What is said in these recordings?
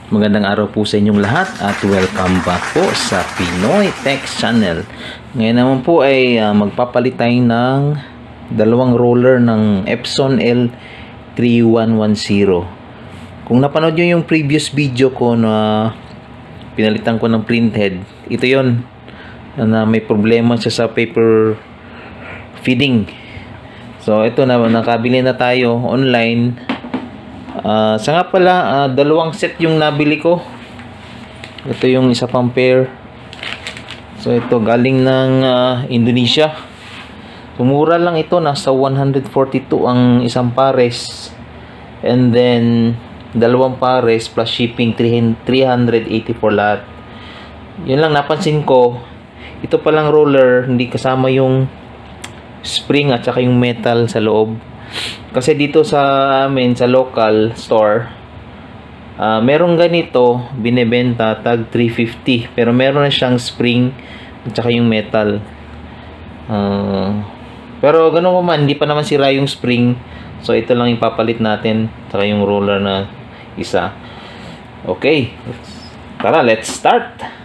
Magandang araw po sa inyong lahat at welcome back po sa PinoyTechs channel. Ngayon naman po ay magpapalit tayo ng dalawang roller ng EPSON L3110. Kung napanood nyo yung previous video ko na pinalitan ko ng print head, ito yon na may problema siya sa paper feeding. So ito na, nakabili na tayo online. Sa nga pala, dalawang set yung nabili ko. Ito yung isa pang pair. So ito galing ng Indonesia. Mura lang ito, nasa 142 ang isang pares. And then dalawang pares plus shipping 384 lahat. Yun lang napansin ko. Ito palang roller hindi kasama yung spring at saka yung metal sa loob. Kasi dito sa amin, sa local store, merong ganito, binebenta, tag 350. Pero meron na siyang spring at saka yung metal. Pero ganun pa man, hindi pa naman sira yung spring. So ito lang yung papalit natin, saka yung roller na isa. Okay, tara, let's start!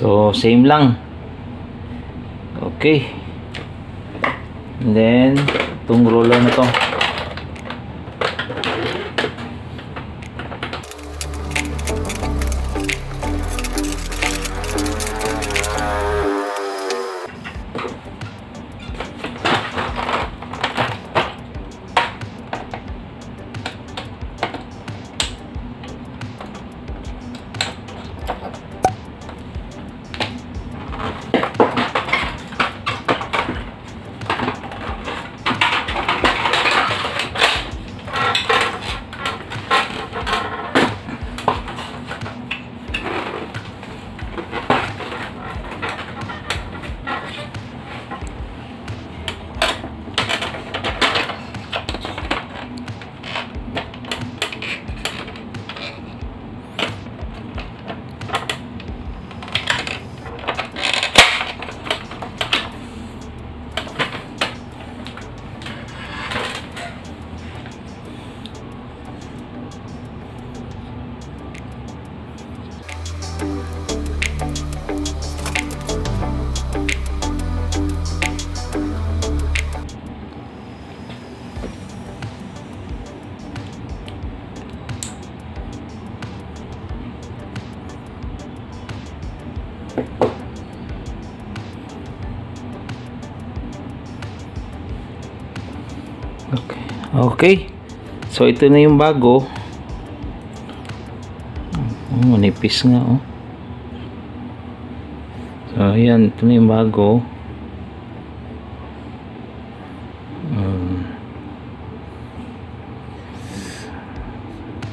So, same lang. Okay. And then, itong roller na to. Okay. So ito na yung bago. Nipis nga oh. So ayan, ito na yung bago.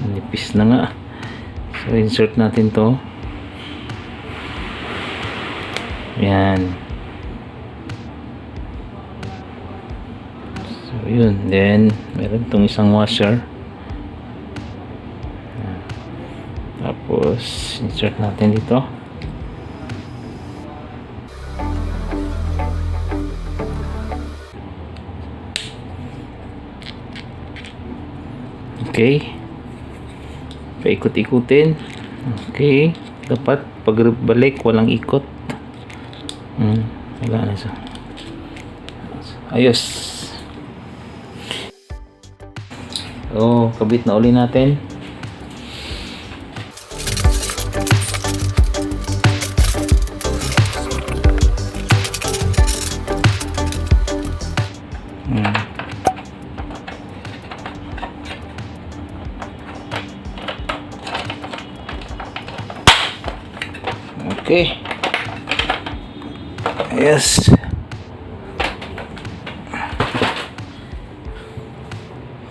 Nipis na nga. So insert natin to. Ayan. Yun, then meron itong isang washer, tapos insert natin dito. Okay, paikot-ikutin. Okay, dapat pagbalik walang ikot. Wala na siya. Ayos. So, kabit na uli natin. Okay. Yes.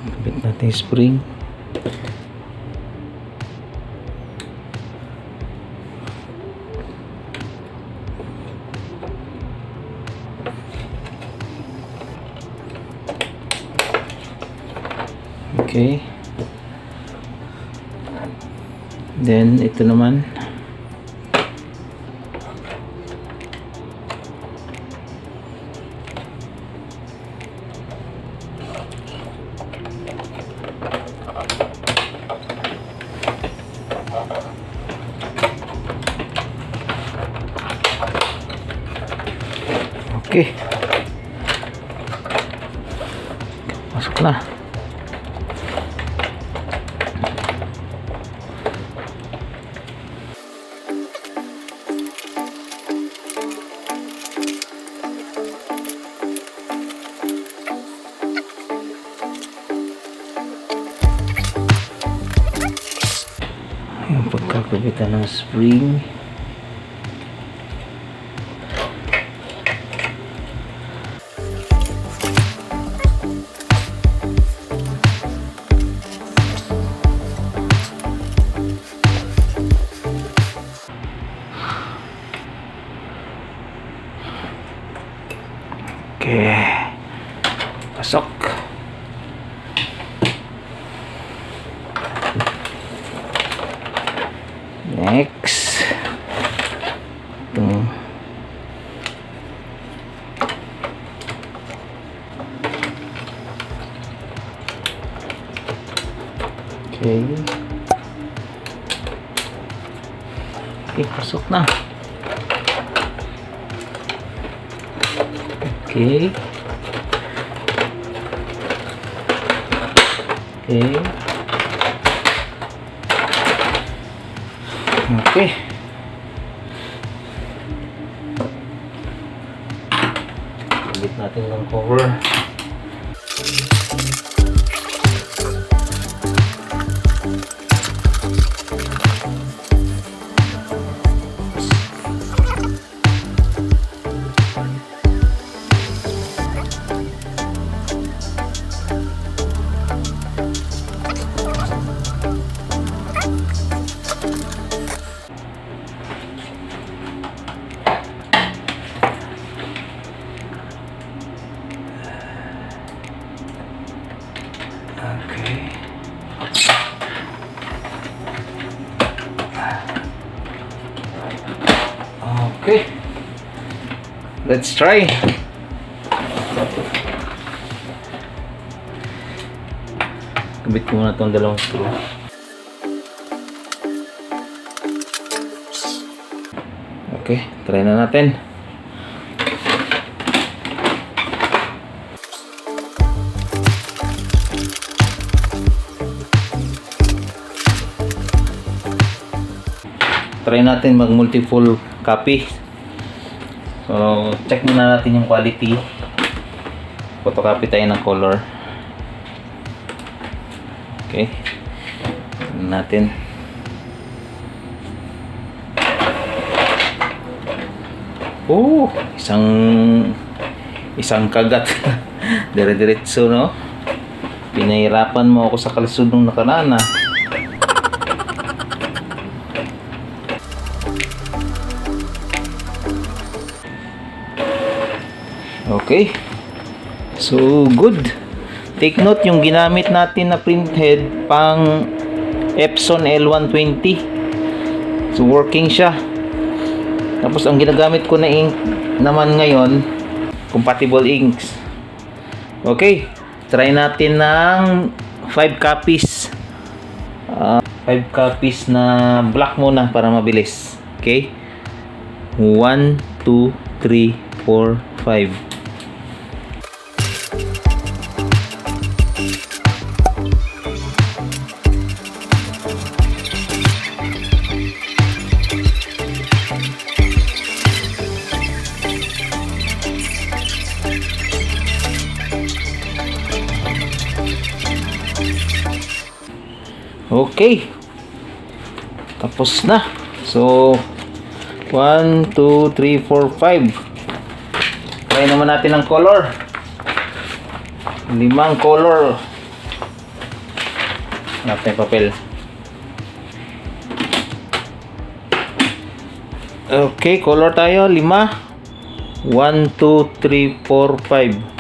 Kapit natin yung spring. Okay. Then ito naman. Okay. Masuk na. Yung pagkakabitan ng spring. Okay. Pasok. Next. Ito. Okay. Okay, pasok na. Okay. Okay. Okay. Ulit natin ng cover. Okay. Okay. Let's try. Kabit ko muna itong dalawang screw. Okay, try na natin. Try natin mag multiple copy. So check muna natin yung quality. Photocopy tayo ng color. Okay. Tignan natin. Oh, isang kagat. Dire-diretso, no? Pinahirapan mo ako sa kalisod nung nakaraan, ah. Okay. So, good. Take note, yung ginamit natin na printhead pang EPSON L3110. So, working siya. Tapos, ang ginagamit ko na ink naman ngayon, compatible inks. Okay. Try natin ng 5 copies. 5 copies na black muna para mabilis. Okay. 1, 2, 3, 4, 5. Okay. Tapos na. So, 1, 2, 3, 4, 5. Try naman natin ang color. 5 color. Hanap tayong papel. Okay, color tayo. 5. 1, 2, 3, 4, 5.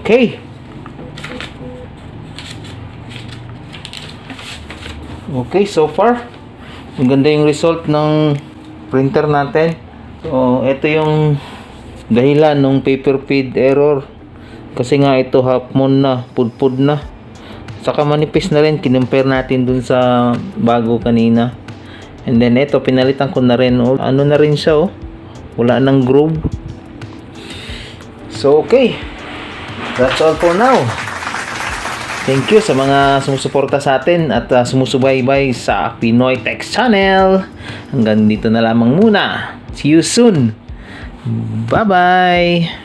Okay. Okay, so far maganda yung result ng printer natin. So, ito yung dahilan ng paper feed error. Kasi nga ito half moon na, pudpud na. Saka manipis na rin, kinumpare natin dun sa bago kanina. And then ito, pinalitan ko na rin. Ano na rin siya, oh. Wala nang groove. So, okay. That's all for now. Thank you sa mga sumusuporta sa atin at sumusubaybay sa PinoyTechs channel. Hanggang dito na lamang muna. See you soon. Bye-bye.